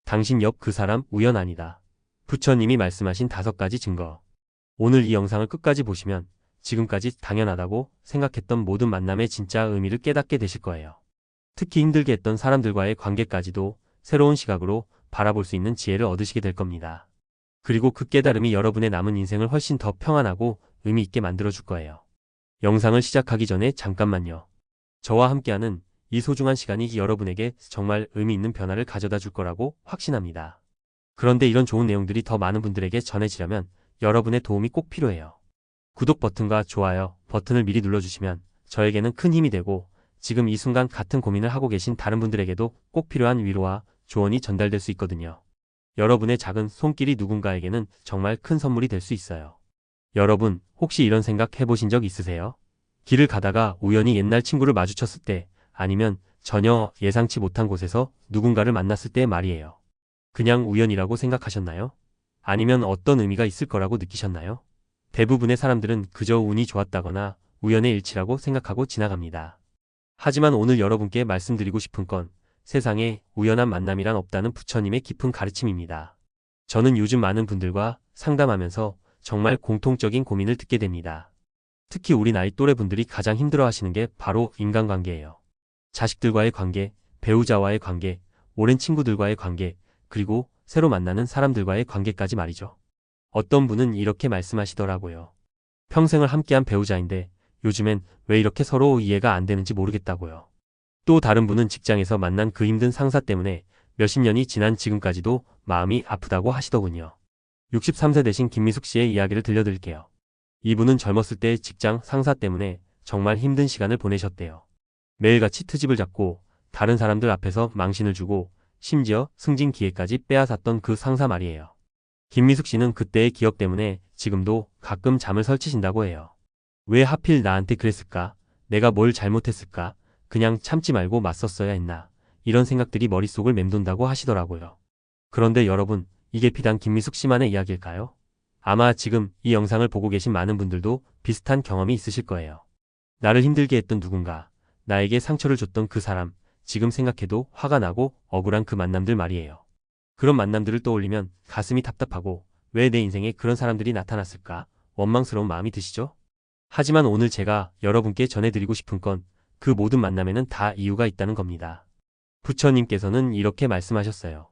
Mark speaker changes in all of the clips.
Speaker 1: 당신 옆 그 사람 우연 아니다. 부처님이 말씀하신 5가지 증거. 오늘 이 영상을 끝까지 보시면 지금까지 당연하다고 생각했던 모든 만남의 진짜 의미를 깨닫게 되실 거예요. 특히 힘들게 했던 사람들과의 관계까지도 새로운 시각으로 바라볼 수 있는 지혜를 얻으시게 될 겁니다. 그리고 그 깨달음이 여러분의 남은 인생을 훨씬 더 평안하고 의미 있게 만들어줄 거예요. 영상을 시작하기 전에 잠깐만요. 저와 함께하는 이 소중한 시간이 여러분에게 정말 의미 있는 변화를 가져다 줄 거라고 확신합니다. 그런데 이런 좋은 내용들이 더 많은 분들에게 전해지려면 여러분의 도움이 꼭 필요해요. 구독 버튼과 좋아요 버튼을 미리 눌러주시면 저에게는 큰 힘이 되고 지금 이 순간 같은 고민을 하고 계신 다른 분들에게도 꼭 필요한 위로와 조언이 전달될 수 있거든요. 여러분의 작은 손길이 누군가에게는 정말 큰 선물이 될 수 있어요. 여러분, 혹시 이런 생각 해보신 적 있으세요? 길을 가다가 우연히 옛날 친구를 마주쳤을 때, 아니면 전혀 예상치 못한 곳에서 누군가를 만났을 때 말이에요. 그냥 우연이라고 생각하셨나요? 아니면 어떤 의미가 있을 거라고 느끼셨나요? 대부분의 사람들은 그저 운이 좋았다거나 우연의 일치라고 생각하고 지나갑니다. 하지만 오늘 여러분께 말씀드리고 싶은 건 세상에 우연한 만남이란 없다는 부처님의 깊은 가르침입니다. 저는 요즘 많은 분들과 상담하면서 정말 공통적인 고민을 듣게 됩니다. 특히 우리 나이 또래 분들이 가장 힘들어하시는 게 바로 인간관계예요. 자식들과의 관계, 배우자와의 관계, 오랜 친구들과의 관계, 그리고 새로 만나는 사람들과의 관계까지 말이죠. 어떤 분은 이렇게 말씀하시더라고요. 평생을 함께한 배우자인데 요즘엔 왜 이렇게 서로 이해가 안 되는지 모르겠다고요. 또 다른 분은 직장에서 만난 그 힘든 상사 때문에 몇십 년이 지난 지금까지도 마음이 아프다고 하시더군요. 63세 되신 김미숙 씨의 이야기를 들려드릴게요. 이분은 젊었을 때 직장 상사 때문에 정말 힘든 시간을 보내셨대요. 매일같이 트집을 잡고 다른 사람들 앞에서 망신을 주고 심지어 승진 기회까지 빼앗았던 그 상사 말이에요. 김미숙 씨는 그때의 기억 때문에 지금도 가끔 잠을 설치신다고 해요. 왜 하필 나한테 그랬을까? 내가 뭘 잘못했을까? 그냥 참지 말고 맞섰어야 했나? 이런 생각들이 머릿속을 맴돈다고 하시더라고요. 그런데 여러분, 이게 비단 김미숙 씨만의 이야기일까요? 아마 지금 이 영상을 보고 계신 많은 분들도 비슷한 경험이 있으실 거예요. 나를 힘들게 했던 누군가, 나에게 상처를 줬던 그 사람, 지금 생각해도 화가 나고 억울한 그 만남들 말이에요. 그런 만남들을 떠올리면 가슴이 답답하고 왜 내 인생에 그런 사람들이 나타났을까? 원망스러운 마음이 드시죠? 하지만 오늘 제가 여러분께 전해드리고 싶은 건 그 모든 만남에는 다 이유가 있다는 겁니다. 부처님께서는 이렇게 말씀하셨어요.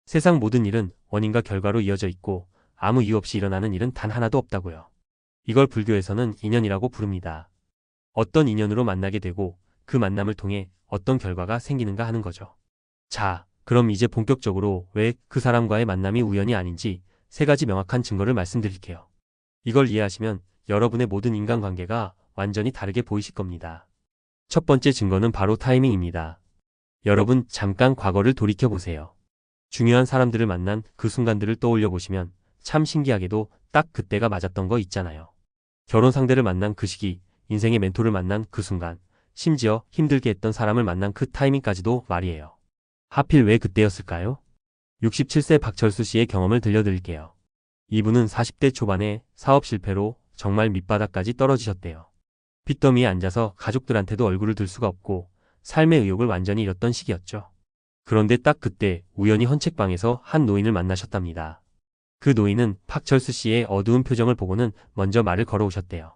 Speaker 1: 세상 모든 일은 원인과 결과로 이어져 있고 아무 이유 없이 일어나는 일은 단 하나도 없다고요. 이걸 불교에서는 인연이라고 부릅니다. 어떤 인연으로 만나게 되고 그 만남을 통해 어떤 결과가 생기는가 하는 거죠. 자, 그럼 이제 본격적으로 왜 그 사람과의 만남이 우연이 아닌지 3가지 명확한 증거를 말씀드릴게요. 이걸 이해하시면 여러분의 모든 인간관계가 완전히 다르게 보이실 겁니다. 첫 번째 증거는 바로 타이밍입니다. 여러분 잠깐 과거를 돌이켜보세요. 중요한 사람들을 만난 그 순간들을 떠올려 보시면 참 신기하게도 딱 그때가 맞았던 거 있잖아요. 결혼 상대를 만난 그 시기, 인생의 멘토를 만난 그 순간, 심지어 힘들게 했던 사람을 만난 그 타이밍까지도 말이에요. 하필 왜 그때였을까요? 67세 박철수 씨의 경험을 들려드릴게요. 이분은 40대 초반에 사업 실패로 정말 밑바닥까지 떨어지셨대요. 빚더미에 앉아서 가족들한테도 얼굴을 들 수가 없고 삶의 의욕을 완전히 잃었던 시기였죠. 그런데 딱 그때 우연히 헌책방에서 한 노인을 만나셨답니다. 그 노인은 박철수 씨의 어두운 표정을 보고는 먼저 말을 걸어오셨대요.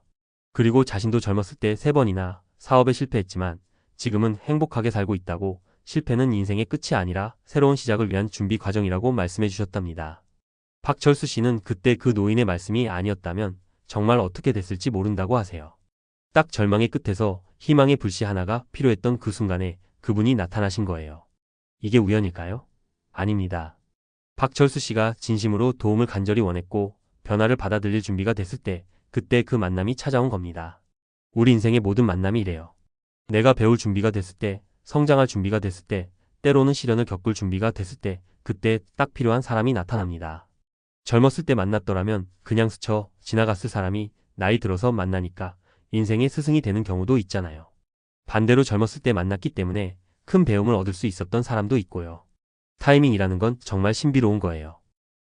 Speaker 1: 그리고 자신도 젊었을 때 3번이나 사업에 실패했지만 지금은 행복하게 살고 있다고, 실패는 인생의 끝이 아니라 새로운 시작을 위한 준비 과정이라고 말씀해 주셨답니다. 박철수 씨는 그때 그 노인의 말씀이 아니었다면 정말 어떻게 됐을지 모른다고 하세요. 딱 절망의 끝에서 희망의 불씨 하나가 필요했던 그 순간에 그분이 나타나신 거예요. 이게 우연일까요? 아닙니다. 박철수 씨가 진심으로 도움을 간절히 원했고 변화를 받아들일 준비가 됐을 때 그때 그 만남이 찾아온 겁니다. 우리 인생의 모든 만남이 이래요. 내가 배울 준비가 됐을 때, 성장할 준비가 됐을 때, 때로는 시련을 겪을 준비가 됐을 때 그때 딱 필요한 사람이 나타납니다. 젊었을 때 만났더라면 그냥 스쳐 지나갔을 사람이 나이 들어서 만나니까 인생의 스승이 되는 경우도 있잖아요. 반대로 젊었을 때 만났기 때문에 큰 배움을 얻을 수 있었던 사람도 있고요. 타이밍이라는 건 정말 신비로운 거예요.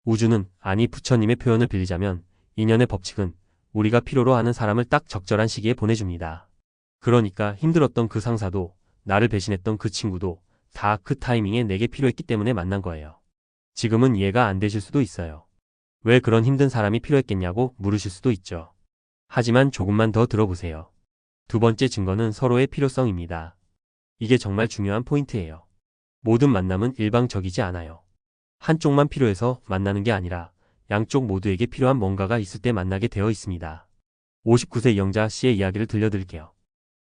Speaker 1: 우주는, 아니 부처님의 표현을 빌리자면 인연의 법칙은 우리가 필요로 하는 사람을 딱 적절한 시기에 보내줍니다. 그러니까 힘들었던 그 상사도, 나를 배신했던 그 친구도 다 그 타이밍에 내게 필요했기 때문에 만난 거예요. 지금은 이해가 안 되실 수도 있어요. 왜 그런 힘든 사람이 필요했겠냐고 물으실 수도 있죠. 하지만 조금만 더 들어보세요. 두 번째 증거는 서로의 필요성입니다. 이게 정말 중요한 포인트예요. 모든 만남은 일방적이지 않아요. 한쪽만 필요해서 만나는 게 아니라 양쪽 모두에게 필요한 뭔가가 있을 때 만나게 되어 있습니다. 59세 이영자 씨의 이야기를 들려드릴게요.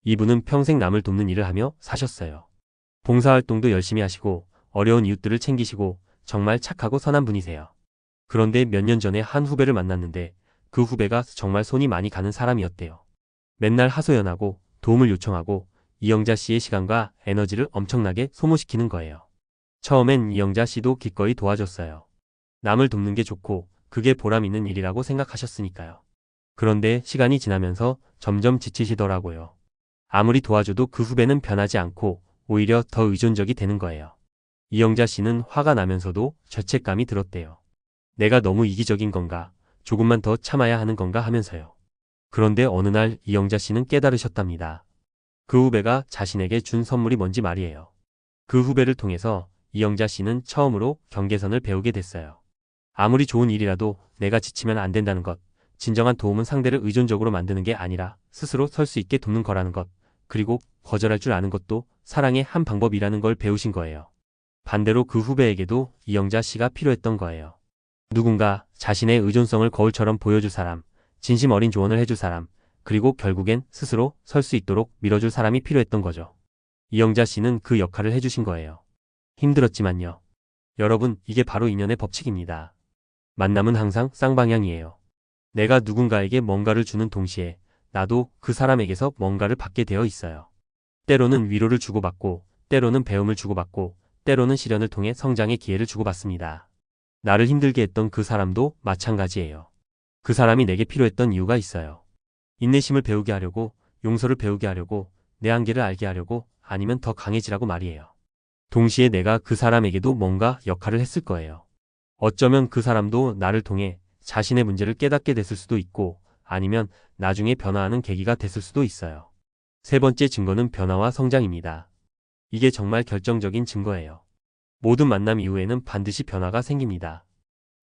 Speaker 1: 이분은 평생 남을 돕는 일을 하며 사셨어요. 봉사활동도 열심히 하시고 어려운 이웃들을 챙기시고 정말 착하고 선한 분이세요. 그런데 몇 년 전에 한 후배를 만났는데 그 후배가 정말 손이 많이 가는 사람이었대요. 맨날 하소연하고 도움을 요청하고 이영자 씨의 시간과 에너지를 엄청나게 소모시키는 거예요. 처음엔 이영자 씨도 기꺼이 도와줬어요. 남을 돕는 게 좋고 그게 보람 있는 일이라고 생각하셨으니까요. 그런데 시간이 지나면서 점점 지치시더라고요. 아무리 도와줘도 그 후배는 변하지 않고 오히려 더 의존적이 되는 거예요. 이영자 씨는 화가 나면서도 죄책감이 들었대요. 내가 너무 이기적인 건가, 조금만 더 참아야 하는 건가 하면서요. 그런데 어느 날 이영자 씨는 깨달으셨답니다. 그 후배가 자신에게 준 선물이 뭔지 말이에요. 그 후배를 통해서 이영자 씨는 처음으로 경계선을 배우게 됐어요. 아무리 좋은 일이라도 내가 지치면 안 된다는 것, 진정한 도움은 상대를 의존적으로 만드는 게 아니라 스스로 설 수 있게 돕는 거라는 것, 그리고 거절할 줄 아는 것도 사랑의 한 방법이라는 걸 배우신 거예요. 반대로 그 후배에게도 이영자 씨가 필요했던 거예요. 누군가 자신의 의존성을 거울처럼 보여줄 사람, 진심 어린 조언을 해줄 사람, 그리고 결국엔 스스로 설 수 있도록 밀어줄 사람이 필요했던 거죠. 이영자 씨는 그 역할을 해주신 거예요. 힘들었지만요. 여러분, 이게 바로 인연의 법칙입니다. 만남은 항상 쌍방향이에요. 내가 누군가에게 뭔가를 주는 동시에 나도 그 사람에게서 뭔가를 받게 되어 있어요. 때로는 위로를 주고받고, 때로는 배움을 주고받고, 때로는 시련을 통해 성장의 기회를 주고받습니다. 나를 힘들게 했던 그 사람도 마찬가지예요. 그 사람이 내게 필요했던 이유가 있어요. 인내심을 배우게 하려고, 용서를 배우게 하려고, 내 한계를 알게 하려고, 아니면 더 강해지라고 말이에요. 동시에 내가 그 사람에게도 뭔가 역할을 했을 거예요. 어쩌면 그 사람도 나를 통해 자신의 문제를 깨닫게 됐을 수도 있고, 아니면 나중에 변화하는 계기가 됐을 수도 있어요. 세 번째 증거는 변화와 성장입니다. 이게 정말 결정적인 증거예요. 모든 만남 이후에는 반드시 변화가 생깁니다.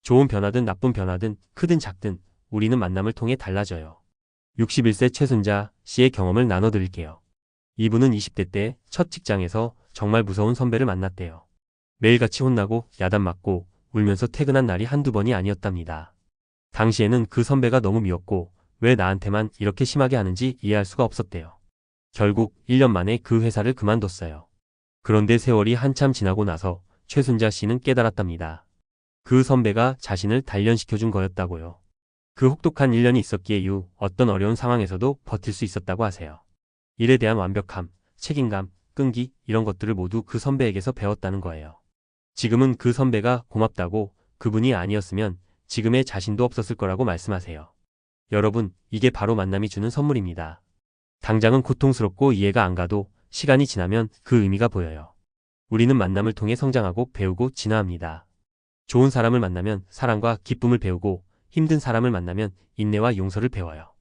Speaker 1: 좋은 변화든 나쁜 변화든 크든 작든 우리는 만남을 통해 달라져요. 61세 최순자 씨의 경험을 나눠드릴게요. 이분은 20대 때 첫 직장에서 정말 무서운 선배를 만났대요. 매일같이 혼나고 야단 맞고 울면서 퇴근한 날이 한두 번이 아니었답니다. 당시에는 그 선배가 너무 미웠고 왜 나한테만 이렇게 심하게 하는지 이해할 수가 없었대요. 결국 1년 만에 그 회사를 그만뒀어요. 그런데 세월이 한참 지나고 나서 최순자 씨는 깨달았답니다. 그 선배가 자신을 단련시켜준 거였다고요. 그 혹독한 1년이 있었기에 이후 어떤 어려운 상황에서도 버틸 수 있었다고 하세요. 일에 대한 완벽함, 책임감, 끈기 이런 것들을 모두 그 선배에게서 배웠다는 거예요. 지금은 그 선배가 고맙다고 그분이 아니었으면 지금의 자신도 없었을 거라고 말씀하세요. 여러분, 이게 바로 만남이 주는 선물입니다. 당장은 고통스럽고 이해가 안 가도 시간이 지나면 그 의미가 보여요. 우리는 만남을 통해 성장하고 배우고 진화합니다. 좋은 사람을 만나면 사랑과 기쁨을 배우고 힘든 사람을 만나면 인내와 용서를 배워요.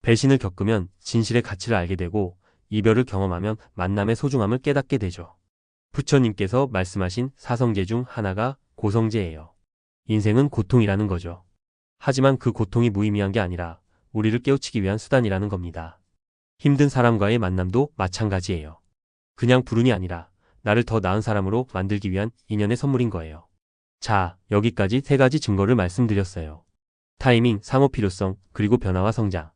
Speaker 1: 배신을 겪으면 진실의 가치를 알게 되고 이별을 경험하면 만남의 소중함을 깨닫게 되죠. 부처님께서 말씀하신 사성제 중 하나가 고성제예요. 인생은 고통이라는 거죠. 하지만 그 고통이 무의미한 게 아니라 우리를 깨우치기 위한 수단이라는 겁니다. 힘든 사람과의 만남도 마찬가지예요. 그냥 불운이 아니라 나를 더 나은 사람으로 만들기 위한 인연의 선물인 거예요. 자, 여기까지 세 가지 증거를 말씀드렸어요. 타이밍, 상호 필요성, 그리고 변화와 성장.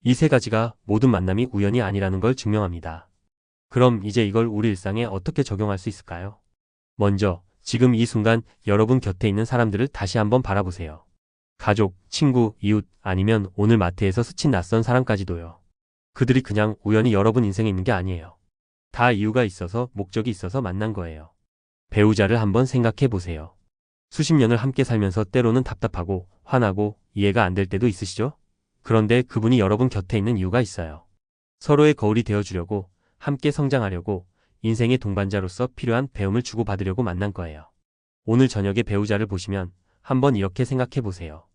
Speaker 1: 이 세 가지가 모든 만남이 우연이 아니라는 걸 증명합니다. 그럼 이제 이걸 우리 일상에 어떻게 적용할 수 있을까요? 먼저, 지금 이 순간 여러분 곁에 있는 사람들을 다시 한번 바라보세요. 가족, 친구, 이웃, 아니면 오늘 마트에서 스친 낯선 사람까지도요. 그들이 그냥 우연히 여러분 인생에 있는 게 아니에요. 다 이유가 있어서 목적이 있어서 만난 거예요. 배우자를 한번 생각해 보세요. 수십 년을 함께 살면서 때로는 답답하고 화나고 이해가 안 될 때도 있으시죠? 그런데 그분이 여러분 곁에 있는 이유가 있어요. 서로의 거울이 되어주려고, 함께 성장하려고, 인생의 동반자로서 필요한 배움을 주고받으려고 만난 거예요. 오늘 저녁에 배우자를 보시면 한번 이렇게 생각해 보세요.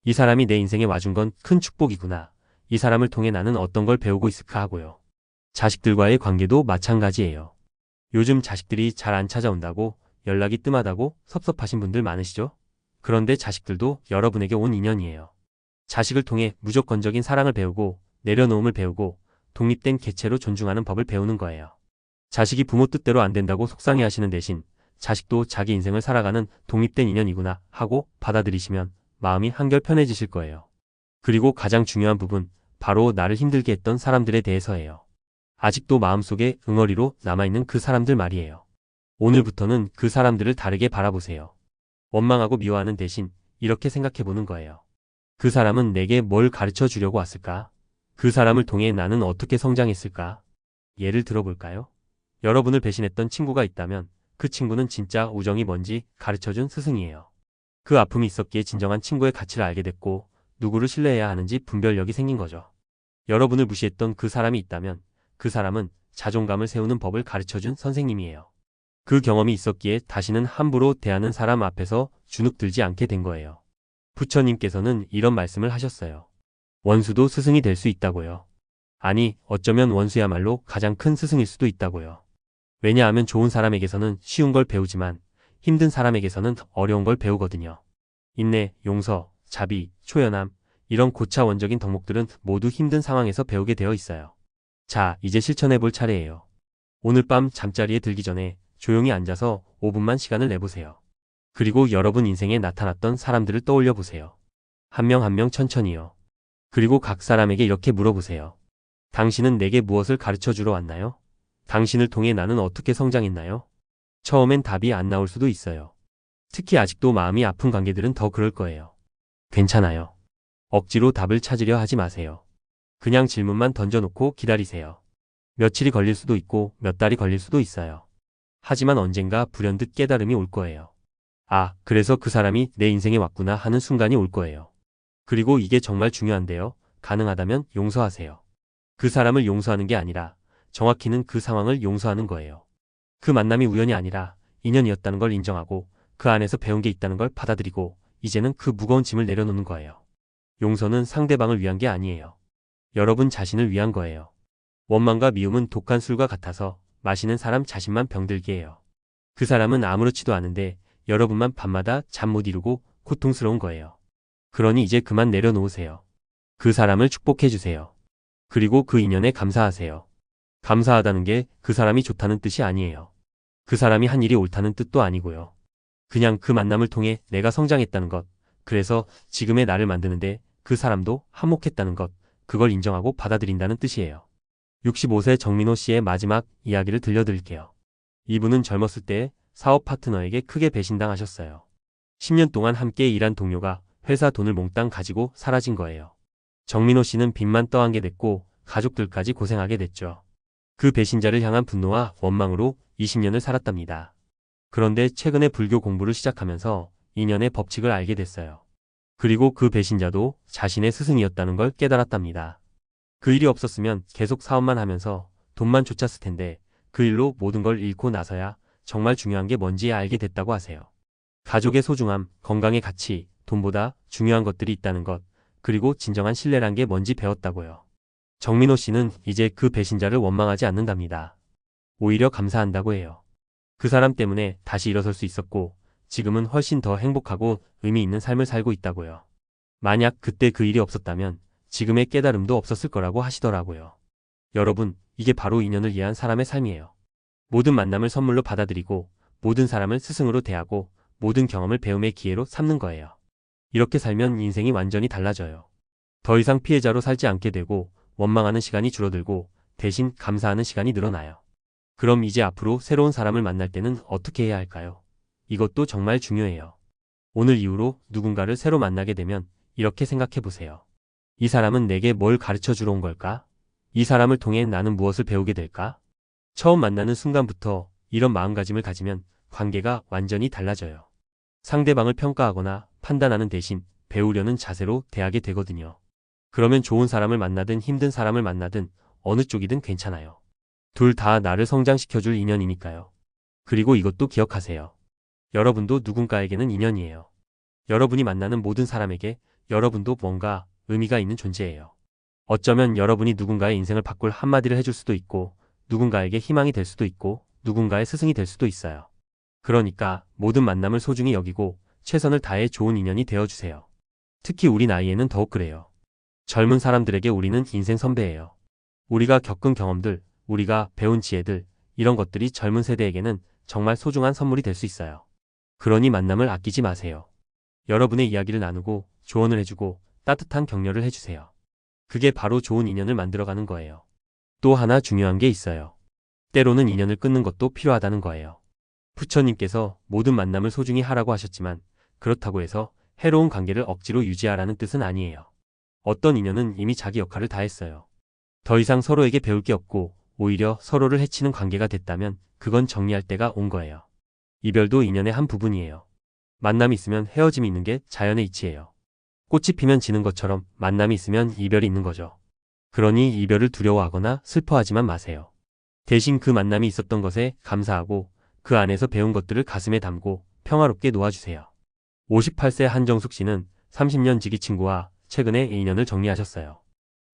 Speaker 1: 이 사람이 내 인생에 와준 건 큰 축복이구나. 이 사람을 통해 나는 어떤 걸 배우고 있을까 하고요. 자식들과의 관계도 마찬가지예요. 요즘 자식들이 잘 안 찾아온다고 연락이 뜸하다고 섭섭하신 분들 많으시죠? 그런데 자식들도 여러분에게 온 인연이에요. 자식을 통해 무조건적인 사랑을 배우고 내려놓음을 배우고 독립된 개체로 존중하는 법을 배우는 거예요. 자식이 부모 뜻대로 안 된다고 속상해하시는 대신 자식도 자기 인생을 살아가는 독립된 인연이구나 하고 받아들이시면 마음이 한결 편해지실 거예요. 그리고 가장 중요한 부분, 바로 나를 힘들게 했던 사람들에 대해서예요. 아직도 마음속에 응어리로 남아있는 그 사람들 말이에요. 오늘부터는 그 사람들을 다르게 바라보세요. 원망하고 미워하는 대신 이렇게 생각해보는 거예요. 그 사람은 내게 뭘 가르쳐 주려고 왔을까? 그 사람을 통해 나는 어떻게 성장했을까? 예를 들어볼까요? 여러분을 배신했던 친구가 있다면 그 친구는 진짜 우정이 뭔지 가르쳐준 스승이에요. 그 아픔이 있었기에 진정한 친구의 가치를 알게 됐고 누구를 신뢰해야 하는지 분별력이 생긴 거죠. 여러분을 무시했던 그 사람이 있다면 그 사람은 자존감을 세우는 법을 가르쳐준 선생님이에요. 그 경험이 있었기에 다시는 함부로 대하는 사람 앞에서 주눅들지 않게 된 거예요. 부처님께서는 이런 말씀을 하셨어요. 원수도 스승이 될 수 있다고요. 아니, 어쩌면 원수야말로 가장 큰 스승일 수도 있다고요. 왜냐하면 좋은 사람에게서는 쉬운 걸 배우지만 힘든 사람에게서는 어려운 걸 배우거든요. 인내, 용서, 자비, 초연함, 이런 고차원적인 덕목들은 모두 힘든 상황에서 배우게 되어 있어요. 자, 이제 실천해 볼 차례예요. 오늘 밤 잠자리에 들기 전에 조용히 앉아서 5분만 시간을 내보세요. 그리고 여러분 인생에 나타났던 사람들을 떠올려 보세요. 한 명 한 명 천천히요. 그리고 각 사람에게 이렇게 물어보세요. 당신은 내게 무엇을 가르쳐 주러 왔나요? 당신을 통해 나는 어떻게 성장했나요? 처음엔 답이 안 나올 수도 있어요. 특히 아직도 마음이 아픈 관계들은 더 그럴 거예요. 괜찮아요. 억지로 답을 찾으려 하지 마세요. 그냥 질문만 던져놓고 기다리세요. 며칠이 걸릴 수도 있고 몇 달이 걸릴 수도 있어요. 하지만 언젠가 불현듯 깨달음이 올 거예요. 아, 그래서 그 사람이 내 인생에 왔구나 하는 순간이 올 거예요. 그리고 이게 정말 중요한데요. 가능하다면 용서하세요. 그 사람을 용서하는 게 아니라 정확히는 그 상황을 용서하는 거예요. 그 만남이 우연이 아니라 인연이었다는 걸 인정하고 그 안에서 배운 게 있다는 걸 받아들이고 이제는 그 무거운 짐을 내려놓는 거예요. 용서는 상대방을 위한 게 아니에요. 여러분 자신을 위한 거예요. 원망과 미움은 독한 술과 같아서 마시는 사람 자신만 병들게 해요. 그 사람은 아무렇지도 않은데 여러분만 밤마다 잠 못 이루고 고통스러운 거예요. 그러니 이제 그만 내려놓으세요. 그 사람을 축복해 주세요. 그리고 그 인연에 감사하세요. 감사하다는 게 그 사람이 좋다는 뜻이 아니에요. 그 사람이 한 일이 옳다는 뜻도 아니고요. 그냥 그 만남을 통해 내가 성장했다는 것, 그래서 지금의 나를 만드는데 그 사람도 한몫했다는 것, 그걸 인정하고 받아들인다는 뜻이에요. 65세 정민호 씨의 마지막 이야기를 들려드릴게요. 이분은 젊었을 때 사업 파트너에게 크게 배신당하셨어요. 10년 동안 함께 일한 동료가 회사 돈을 몽땅 가지고 사라진 거예요. 정민호 씨는 빚만 떠안게 됐고 가족들까지 고생하게 됐죠. 그 배신자를 향한 분노와 원망으로 20년을 살았답니다. 그런데 최근에 불교 공부를 시작하면서 인연의 법칙을 알게 됐어요. 그리고 그 배신자도 자신의 스승이었다는 걸 깨달았답니다. 그 일이 없었으면 계속 사업만 하면서 돈만 쫓았을 텐데 그 일로 모든 걸 잃고 나서야 정말 중요한 게 뭔지 알게 됐다고 하세요. 가족의 소중함, 건강의 가치, 돈보다 중요한 것들이 있다는 것, 그리고 진정한 신뢰란 게 뭔지 배웠다고요. 정민호 씨는 이제 그 배신자를 원망하지 않는답니다. 오히려 감사한다고 해요. 그 사람 때문에 다시 일어설 수 있었고 지금은 훨씬 더 행복하고 의미 있는 삶을 살고 있다고요. 만약 그때 그 일이 없었다면 지금의 깨달음도 없었을 거라고 하시더라고요. 여러분, 이게 바로 인연을 이해한 사람의 삶이에요. 모든 만남을 선물로 받아들이고 모든 사람을 스승으로 대하고 모든 경험을 배움의 기회로 삼는 거예요. 이렇게 살면 인생이 완전히 달라져요. 더 이상 피해자로 살지 않게 되고 원망하는 시간이 줄어들고 대신 감사하는 시간이 늘어나요. 그럼 이제 앞으로 새로운 사람을 만날 때는 어떻게 해야 할까요? 이것도 정말 중요해요. 오늘 이후로 누군가를 새로 만나게 되면 이렇게 생각해 보세요. 이 사람은 내게 뭘 가르쳐 주러 온 걸까? 이 사람을 통해 나는 무엇을 배우게 될까? 처음 만나는 순간부터 이런 마음가짐을 가지면 관계가 완전히 달라져요. 상대방을 평가하거나 판단하는 대신 배우려는 자세로 대하게 되거든요. 그러면 좋은 사람을 만나든 힘든 사람을 만나든 어느 쪽이든 괜찮아요. 둘 다 나를 성장시켜줄 인연이니까요. 그리고 이것도 기억하세요. 여러분도 누군가에게는 인연이에요. 여러분이 만나는 모든 사람에게 여러분도 뭔가 의미가 있는 존재예요. 어쩌면 여러분이 누군가의 인생을 바꿀 한마디를 해줄 수도 있고 누군가에게 희망이 될 수도 있고 누군가의 스승이 될 수도 있어요. 그러니까 모든 만남을 소중히 여기고 최선을 다해 좋은 인연이 되어주세요. 특히 우리 나이에는 더욱 그래요. 젊은 사람들에게 우리는 인생 선배예요. 우리가 겪은 경험들, 우리가 배운 지혜들, 이런 것들이 젊은 세대에게는 정말 소중한 선물이 될 수 있어요. 그러니 만남을 아끼지 마세요. 여러분의 이야기를 나누고 조언을 해주고 따뜻한 격려를 해주세요. 그게 바로 좋은 인연을 만들어가는 거예요. 또 하나 중요한 게 있어요. 때로는 인연을 끊는 것도 필요하다는 거예요. 부처님께서 모든 만남을 소중히 하라고 하셨지만 그렇다고 해서 해로운 관계를 억지로 유지하라는 뜻은 아니에요. 어떤 인연은 이미 자기 역할을 다했어요. 더 이상 서로에게 배울 게 없고 오히려 서로를 해치는 관계가 됐다면 그건 정리할 때가 온 거예요. 이별도 인연의 한 부분이에요. 만남이 있으면 헤어짐이 있는 게 자연의 이치예요. 꽃이 피면 지는 것처럼 만남이 있으면 이별이 있는 거죠. 그러니 이별을 두려워하거나 슬퍼하지만 마세요. 대신 그 만남이 있었던 것에 감사하고 그 안에서 배운 것들을 가슴에 담고 평화롭게 놓아주세요. 58세 한정숙 씨는 30년 지기 친구와 최근에 인연을 정리하셨어요.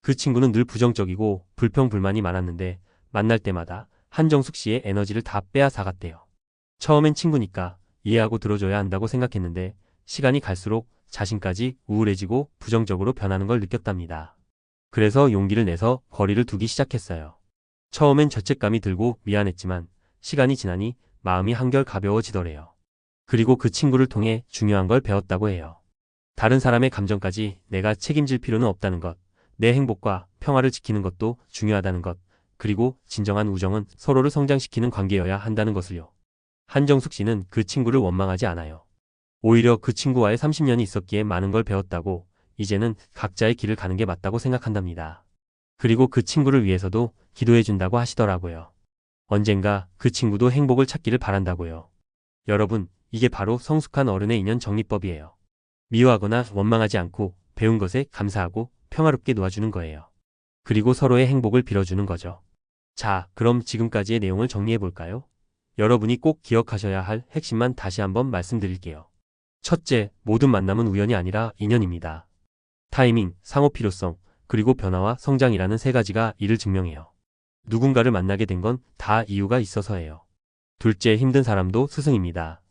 Speaker 1: 그 친구는 늘 부정적이고 불평불만이 많았는데 만날 때마다 한정숙 씨의 에너지를 다 빼앗아갔대요. 처음엔 친구니까 이해하고 들어줘야 한다고 생각했는데 시간이 갈수록 자신까지 우울해지고 부정적으로 변하는 걸 느꼈답니다. 그래서 용기를 내서 거리를 두기 시작했어요. 처음엔 죄책감이 들고 미안했지만 시간이 지나니 마음이 한결 가벼워지더래요. 그리고 그 친구를 통해 중요한 걸 배웠다고 해요. 다른 사람의 감정까지 내가 책임질 필요는 없다는 것, 내 행복과 평화를 지키는 것도 중요하다는 것, 그리고 진정한 우정은 서로를 성장시키는 관계여야 한다는 것을요. 한정숙 씨는 그 친구를 원망하지 않아요. 오히려 그 친구와의 30년이 있었기에 많은 걸 배웠다고 이제는 각자의 길을 가는 게 맞다고 생각한답니다. 그리고 그 친구를 위해서도 기도해준다고 하시더라고요. 언젠가 그 친구도 행복을 찾기를 바란다고요. 여러분, 이게 바로 성숙한 어른의 인연 정리법이에요. 미워하거나 원망하지 않고 배운 것에 감사하고 평화롭게 놓아주는 거예요. 그리고 서로의 행복을 빌어주는 거죠. 자, 그럼 지금까지의 내용을 정리해 볼까요? 여러분이 꼭 기억하셔야 할 핵심만 다시 한번 말씀드릴게요. 첫째, 모든 만남은 우연이 아니라 인연입니다. 타이밍, 상호 필요성, 그리고 변화와 성장이라는 세 가지가 이를 증명해요. 누군가를 만나게 된 건 다 이유가 있어서예요. 둘째, 힘든 사람도 스승입니다.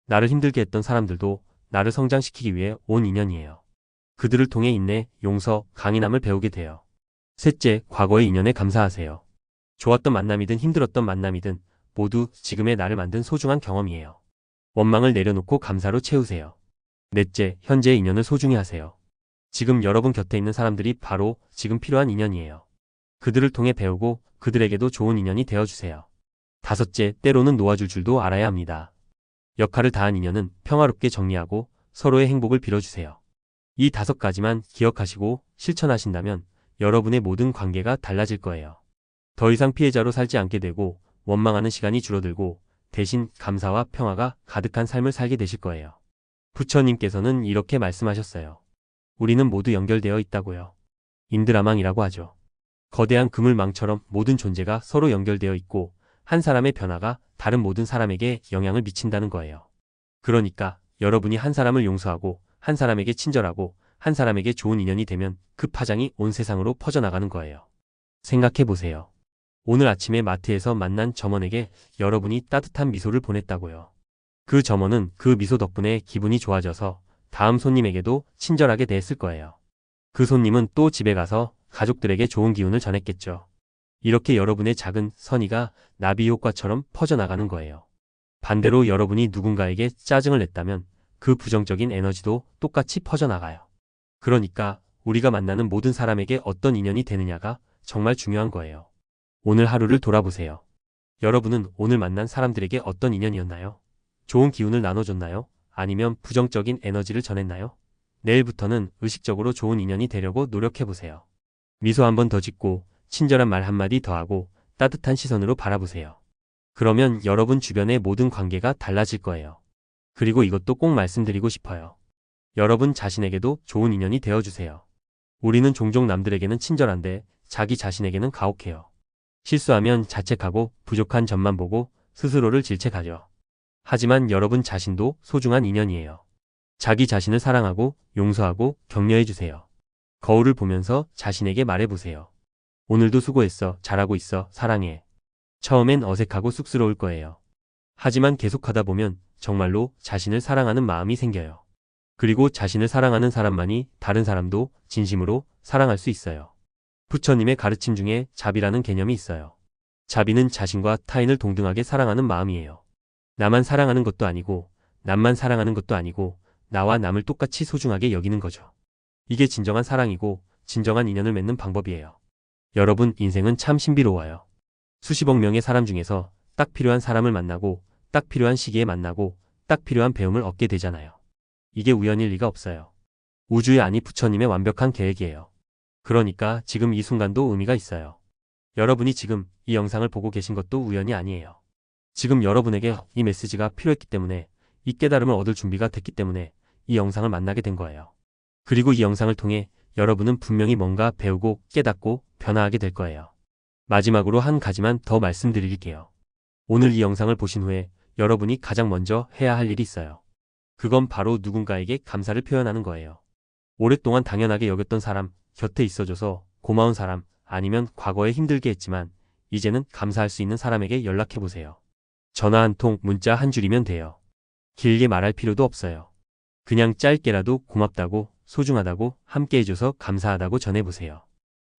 Speaker 1: 나를 힘들게 했던 사람들도 나를 성장시키기 위해 온 인연이에요. 그들을 통해 인내, 용서, 강인함을 배우게 돼요. 셋째, 과거의 인연에 감사하세요. 좋았던 만남이든 힘들었던 만남이든 모두 지금의 나를 만든 소중한 경험이에요. 원망을 내려놓고 감사로 채우세요. 넷째, 현재의 인연을 소중히 하세요. 지금 여러분 곁에 있는 사람들이 바로 지금 필요한 인연이에요. 그들을 통해 배우고 그들에게도 좋은 인연이 되어주세요. 다섯째, 때로는 놓아줄 줄도 알아야 합니다. 역할을 다한 인연은 평화롭게 정리하고 서로의 행복을 빌어주세요. 이 5가지만 기억하시고 실천하신다면 여러분의 모든 관계가 달라질 거예요. 더 이상 피해자로 살지 않게 되고 원망하는 시간이 줄어들고 대신 감사와 평화가 가득한 삶을 살게 되실 거예요. 부처님께서는 이렇게 말씀하셨어요. 우리는 모두 연결되어 있다고요. 인드라망이라고 하죠. 거대한 그물망처럼 모든 존재가 서로 연결되어 있고 한 사람의 변화가 다른 모든 사람에게 영향을 미친다는 거예요. 그러니까 여러분이 한 사람을 용서하고 한 사람에게 친절하고 한 사람에게 좋은 인연이 되면 그 파장이 온 세상으로 퍼져나가는 거예요. 생각해 보세요. 오늘 아침에 마트에서 만난 점원에게 여러분이 따뜻한 미소를 보냈다고요. 그 점원은 그 미소 덕분에 기분이 좋아져서 다음 손님에게도 친절하게 대했을 거예요. 그 손님은 또 집에 가서 가족들에게 좋은 기운을 전했겠죠. 이렇게 여러분의 작은 선의가 나비 효과처럼 퍼져나가는 거예요. 반대로 여러분이 누군가에게 짜증을 냈다면 그 부정적인 에너지도 똑같이 퍼져나가요. 그러니까 우리가 만나는 모든 사람에게 어떤 인연이 되느냐가 정말 중요한 거예요. 오늘 하루를 돌아보세요. 여러분은 오늘 만난 사람들에게 어떤 인연이었나요? 좋은 기운을 나눠줬나요? 아니면 부정적인 에너지를 전했나요? 내일부터는 의식적으로 좋은 인연이 되려고 노력해보세요. 미소 한 번 더 짓고 친절한 말 한마디 더 하고 따뜻한 시선으로 바라보세요. 그러면 여러분 주변의 모든 관계가 달라질 거예요. 그리고 이것도 꼭 말씀드리고 싶어요. 여러분 자신에게도 좋은 인연이 되어주세요. 우리는 종종 남들에게는 친절한데 자기 자신에게는 가혹해요. 실수하면 자책하고 부족한 점만 보고 스스로를 질책하죠. 하지만 여러분 자신도 소중한 인연이에요. 자기 자신을 사랑하고 용서하고 격려해주세요. 거울을 보면서 자신에게 말해보세요. 오늘도 수고했어. 잘하고 있어. 사랑해. 처음엔 어색하고 쑥스러울 거예요. 하지만 계속하다 보면 정말로 자신을 사랑하는 마음이 생겨요. 그리고 자신을 사랑하는 사람만이 다른 사람도 진심으로 사랑할 수 있어요. 부처님의 가르침 중에 자비라는 개념이 있어요. 자비는 자신과 타인을 동등하게 사랑하는 마음이에요. 나만 사랑하는 것도 아니고 남만 사랑하는 것도 아니고 나와 남을 똑같이 소중하게 여기는 거죠. 이게 진정한 사랑이고 진정한 인연을 맺는 방법이에요. 여러분, 인생은 참 신비로워요. 수십억 명의 사람 중에서 딱 필요한 사람을 만나고 딱 필요한 시기에 만나고 딱 필요한 배움을 얻게 되잖아요. 이게 우연일 리가 없어요. 우주의 아니 부처님의 완벽한 계획이에요. 그러니까 지금 이 순간도 의미가 있어요. 여러분이 지금 이 영상을 보고 계신 것도 우연이 아니에요. 지금 여러분에게 이 메시지가 필요했기 때문에, 이 깨달음을 얻을 준비가 됐기 때문에 이 영상을 만나게 된 거예요. 그리고 이 영상을 통해 여러분은 분명히 뭔가 배우고 깨닫고 변화하게 될 거예요. 마지막으로 한 가지만 더 말씀드릴게요. 오늘 이 영상을 보신 후에 여러분이 가장 먼저 해야 할 일이 있어요. 그건 바로 누군가에게 감사를 표현하는 거예요. 오랫동안 당연하게 여겼던 사람, 곁에 있어줘서 고마운 사람, 아니면 과거에 힘들게 했지만 이제는 감사할 수 있는 사람에게 연락해보세요. 전화 한 통, 문자 한 줄이면 돼요. 길게 말할 필요도 없어요. 그냥 짧게라도 고맙다고, 소중하다고, 함께 해줘서 감사하다고 전해보세요.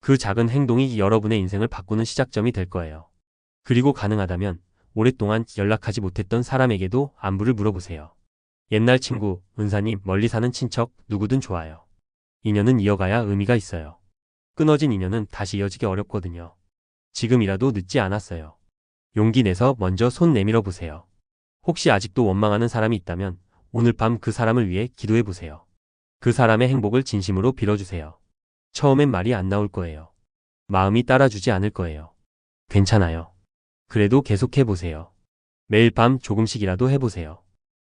Speaker 1: 그 작은 행동이 여러분의 인생을 바꾸는 시작점이 될 거예요. 그리고 가능하다면 오랫동안 연락하지 못했던 사람에게도 안부를 물어보세요. 옛날 친구, 은사님, 멀리 사는 친척, 누구든 좋아요. 인연은 이어가야 의미가 있어요. 끊어진 인연은 다시 이어지기 어렵거든요. 지금이라도 늦지 않았어요. 용기 내서 먼저 손 내밀어 보세요. 혹시 아직도 원망하는 사람이 있다면 오늘 밤 그 사람을 위해 기도해 보세요. 그 사람의 행복을 진심으로 빌어주세요. 처음엔 말이 안 나올 거예요. 마음이 따라주지 않을 거예요. 괜찮아요. 그래도 계속해 보세요. 매일 밤 조금씩이라도 해보세요.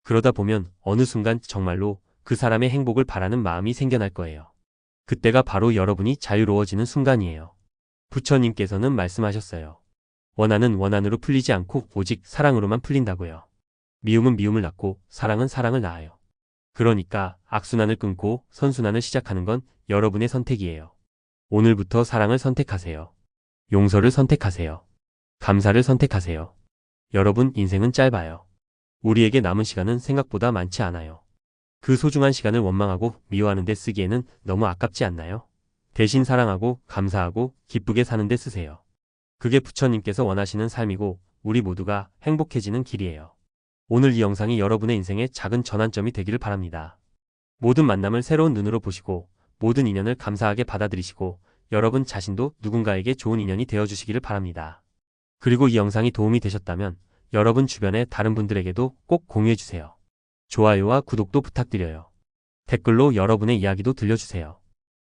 Speaker 1: 그러다 보면 어느 순간 정말로 그 사람의 행복을 바라는 마음이 생겨날 거예요. 그때가 바로 여러분이 자유로워지는 순간이에요. 부처님께서는 말씀하셨어요. 원한은 원한으로 풀리지 않고 오직 사랑으로만 풀린다고요. 미움은 미움을 낳고 사랑은 사랑을 낳아요. 그러니까 악순환을 끊고 선순환을 시작하는 건 여러분의 선택이에요. 오늘부터 사랑을 선택하세요. 용서를 선택하세요. 감사를 선택하세요. 여러분, 인생은 짧아요. 우리에게 남은 시간은 생각보다 많지 않아요. 그 소중한 시간을 원망하고 미워하는 데 쓰기에는 너무 아깝지 않나요? 대신 사랑하고 감사하고 기쁘게 사는 데 쓰세요. 그게 부처님께서 원하시는 삶이고 우리 모두가 행복해지는 길이에요. 오늘 이 영상이 여러분의 인생의 작은 전환점이 되기를 바랍니다. 모든 만남을 새로운 눈으로 보시고 모든 인연을 감사하게 받아들이시고 여러분 자신도 누군가에게 좋은 인연이 되어주시기를 바랍니다. 그리고 이 영상이 도움이 되셨다면 여러분 주변의 다른 분들에게도 꼭 공유해주세요. 좋아요와 구독도 부탁드려요. 댓글로 여러분의 이야기도 들려주세요.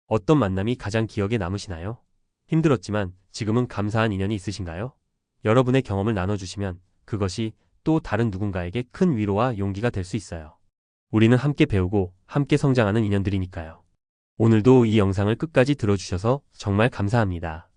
Speaker 1: 어떤 만남이 가장 기억에 남으시나요? 힘들었지만 지금은 감사한 인연이 있으신가요? 여러분의 경험을 나눠주시면 그것이 또 다른 누군가에게 큰 위로와 용기가 될 수 있어요. 우리는 함께 배우고 함께 성장하는 인연들이니까요. 오늘도 이 영상을 끝까지 들어주셔서 정말 감사합니다.